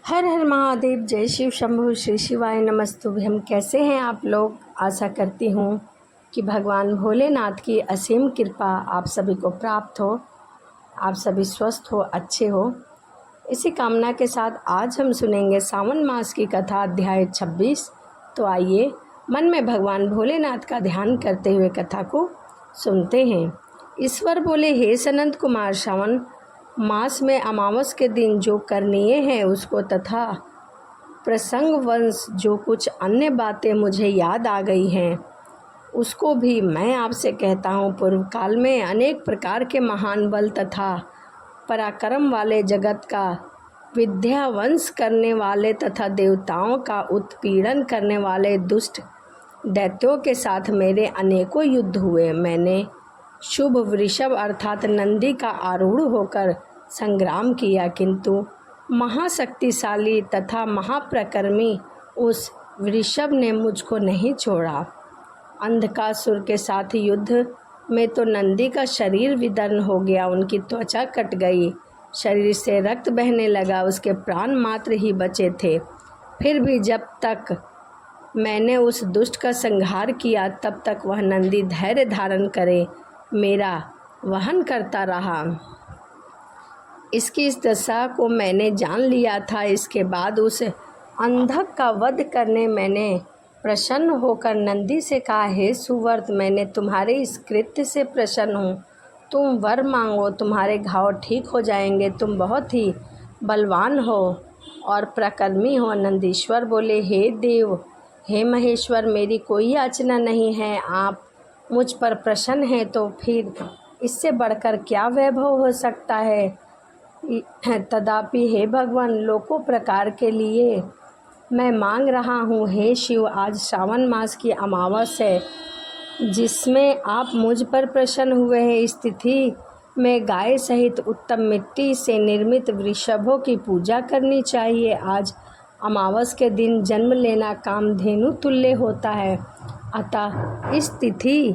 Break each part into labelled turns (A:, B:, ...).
A: हर हर महादेव, जय शिव शंभु, श्री शिवाय नमस्तुभ्यम। कैसे हैं आप लोग? आशा करती हूँ कि भगवान भोलेनाथ की असीम कृपा आप सभी को प्राप्त हो, आप सभी स्वस्थ हो, अच्छे हो। इसी कामना के साथ आज हम सुनेंगे सावन मास की कथा अध्याय 26। तो आइए मन में भगवान भोलेनाथ का ध्यान करते हुए कथा को सुनते हैं। ईश्वर बोले, हे सनंत कुमार, सावन मास में अमावस के दिन जो करनीय है उसको तथा प्रसंगवश जो कुछ अन्य बातें मुझे याद आ गई हैं उसको भी मैं आपसे कहता हूँ। पूर्व काल में अनेक प्रकार के महान बल तथा पराक्रम वाले जगत का विध्वंस करने वाले तथा देवताओं का उत्पीड़न करने वाले दुष्ट दैत्यों के साथ मेरे अनेकों युद्ध हुए। मैंने शुभ वृषभ अर्थात नंदी का आरूढ़ होकर संग्राम किया, किंतु महाशक्तिशाली तथा महाप्रकर्मी उस वृषभ ने मुझको नहीं छोड़ा। अंधकासुर के साथ युद्ध में तो नंदी का शरीर विदीर्ण हो गया, उनकी त्वचा कट गई, शरीर से रक्त बहने लगा, उसके प्राण मात्र ही बचे थे। फिर भी जब तक मैंने उस दुष्ट का संहार किया तब तक वह नंदी धैर्य धारण करे मेरा वहन करता रहा। इसकी इस दशा को मैंने जान लिया था। इसके बाद उस अंधक का वध करने मैंने प्रसन्न होकर नंदी से कहा, हे सुवर्त, मैंने तुम्हारे इस कृत्य से प्रसन्न हूँ। तुम वर मांगो, तुम्हारे घाव ठीक हो जाएंगे। तुम बहुत ही बलवान हो और प्रकर्मी हो। नंदीश्वर बोले, हे देव, हे महेश्वर, मेरी कोई याचना नहीं है। आप मुझ पर प्रसन्न हैं तो फिर इससे बढ़कर क्या वैभव हो सकता है। तदापि हे भगवान, लोकों प्रकार के लिए मैं मांग रहा हूँ। हे शिव, आज सावन मास की अमावस है जिसमें आप मुझ पर प्रसन्न हुए हैं। इस तिथि में गाय सहित उत्तम मिट्टी से निर्मित वृषभों की पूजा करनी चाहिए। आज अमावस के दिन जन्म लेना कामधेनु तुल्य होता है, अतः इस तिथि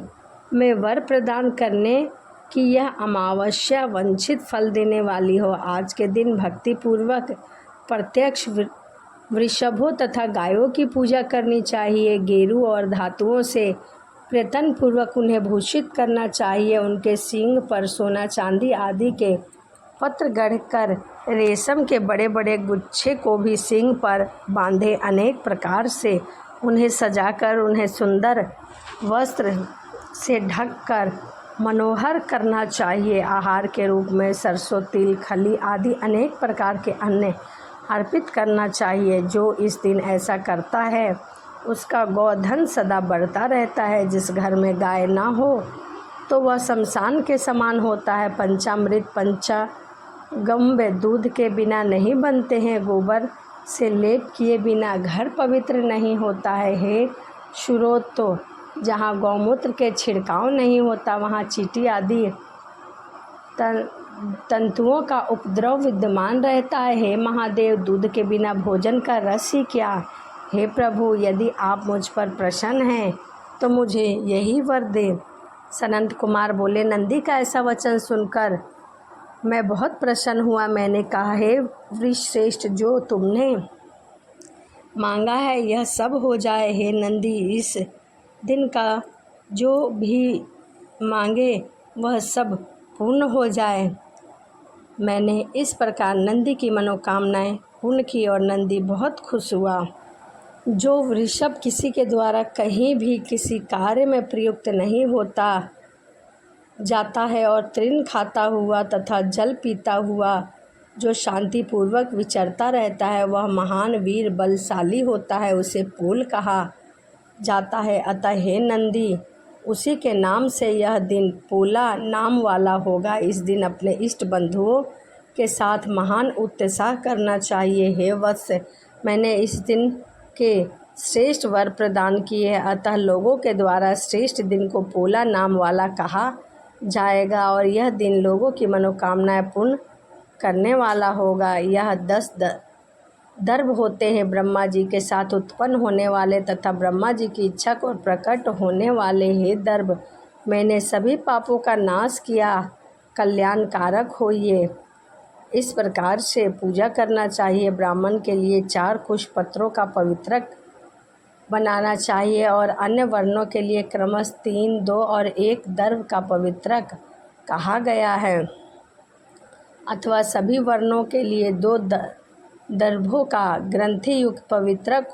A: में वर प्रदान करने कि यह अमावस्या वंचित फल देने वाली हो। आज के दिन भक्ति पूर्वक प्रत्यक्ष वृषभों तथा गायों की पूजा करनी चाहिए। गेरू और धातुओं से प्रयत्न पूर्वक उन्हें भूषित करना चाहिए। उनके सींग पर सोना चांदी आदि के पत्र गढ़कर रेशम के बड़े बड़े गुच्छे को भी सींग पर बांधे अनेक प्रकार से उन्हें सजाकर उन्हें सुंदर वस्त्र से ढककर मनोहर करना चाहिए। आहार के रूप में सरसों, तिल, खली आदि अनेक प्रकार के अन्न अर्पित करना चाहिए। जो इस दिन ऐसा करता है उसका गोधन सदा बढ़ता रहता है। जिस घर में गाय ना हो तो वह शमशान के समान होता है। पंचामृत पंचागम व दूध के बिना नहीं बनते हैं। गोबर से लेप किए बिना घर पवित्र नहीं होता है। हे शुरोत, तो जहाँ गौमूत्र के छिड़काव नहीं होता वहाँ चींटी आदि तंतुओं का उपद्रव विद्यमान रहता है। हे महादेव, दूध के बिना भोजन का रस ही क्या। हे प्रभु, यदि आप मुझ पर प्रसन्न हैं तो मुझे यही वर दे। सनंत कुमार बोले, नंदी का ऐसा वचन सुनकर मैं बहुत प्रसन्न हुआ। मैंने कहा, हे वृषश्रेष्ठ, जो तुमने मांगा है यह सब हो जाए। हे नंदी, इस दिन का जो भी मांगे वह सब पूर्ण हो जाए। मैंने इस प्रकार नंदी की मनोकामनाएं पूर्ण की और नंदी बहुत खुश हुआ। जो वृषभ किसी के द्वारा कहीं भी किसी कार्य में प्रयुक्त नहीं होता जाता है और तृण खाता हुआ तथा जल पीता हुआ जो शांतिपूर्वक विचरता रहता है वह महान वीर बलशाली होता है, उसे पोल कहा जाता है। अतः हे नंदी, उसी के नाम से यह दिन पोला नाम वाला होगा। इस दिन अपने इष्ट बंधुओं के साथ महान उत्साह करना चाहिए। हे वत्स, मैंने इस दिन के श्रेष्ठ वर प्रदान किए, अतः लोगों के द्वारा श्रेष्ठ दिन को पोला नाम वाला कहा जाएगा और यह दिन लोगों की मनोकामनाएं पूर्ण करने वाला होगा। यह 10 दर्भ होते हैं, ब्रह्मा जी के साथ उत्पन्न होने वाले तथा ब्रह्मा जी की इच्छा को प्रकट होने वाले। हे दर्भ, मैंने सभी पापों का नाश किया, कल्याणकारक होइए। इस प्रकार से पूजा करना चाहिए। ब्राह्मण के लिए 4 कुश पत्रों का पवित्रक बनाना चाहिए और अन्य वर्णों के लिए क्रमश 3, 2 और 1 दर्भ का पवित्रक कहा गया है, अथवा सभी वर्णों के लिए 2 दर्भों का ग्रंथि युक्त पवित्रक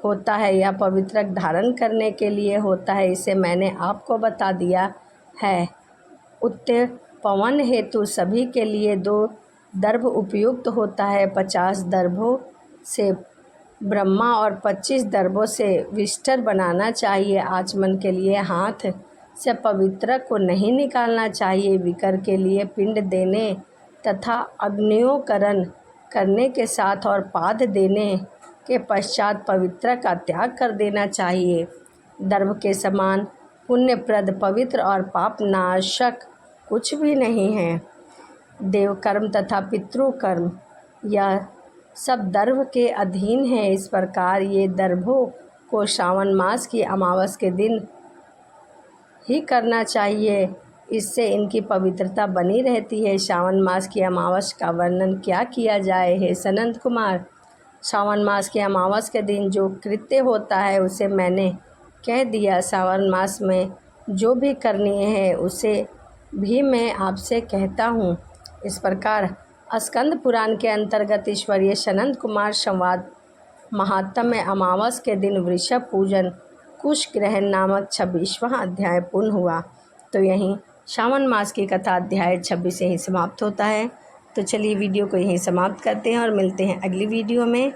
A: होता है। यह पवित्रक धारण करने के लिए होता है, इसे मैंने आपको बता दिया है। उत्पवन हेतु सभी के लिए 2 दर्भ उपयुक्त होता है। 50 दर्भों से ब्रह्मा और 25 दर्भों से विष्टर बनाना चाहिए। आचमन के लिए हाथ से पवित्रक को नहीं निकालना चाहिए। विकर के लिए पिंड देने तथा अग्न्योकरण करने के साथ और पाद देने के पश्चात पवित्रक का त्याग कर देना चाहिए। दर्भ के समान पुण्यप्रद, पवित्र और पापनाशक कुछ भी नहीं है। देवकर्म तथा पितृकर्म यह सब दर्भ के अधीन है। इस प्रकार ये दर्भों को श्रावण मास की अमावस के दिन ही करना चाहिए, इससे इनकी पवित्रता बनी रहती है। श्रावण मास की अमावस का वर्णन क्या किया जाए। हे सनंद कुमार, श्रावण मास की अमावस के दिन जो कृत्य होता है उसे मैंने कह दिया। श्रावण मास में जो भी करनी है उसे भी मैं आपसे कहता हूँ। इस प्रकार स्कंद पुराण के अंतर्गत ईश्वरीय सनंद कुमार संवाद महात्म्य में अमावस के दिन वृषभ पूजन कुश ग्रहण नामक 26वां अध्याय पूर्ण हुआ। तो यहीं श्रावण मास की कथा अध्याय 26 यहीं समाप्त होता है। तो चलिए वीडियो को यहीं समाप्त करते हैं और मिलते हैं अगली वीडियो में।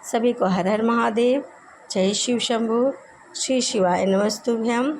A: सभी को हर हर महादेव, जय शिव शंभु, श्री शिवाय नमस्तुभ्यम।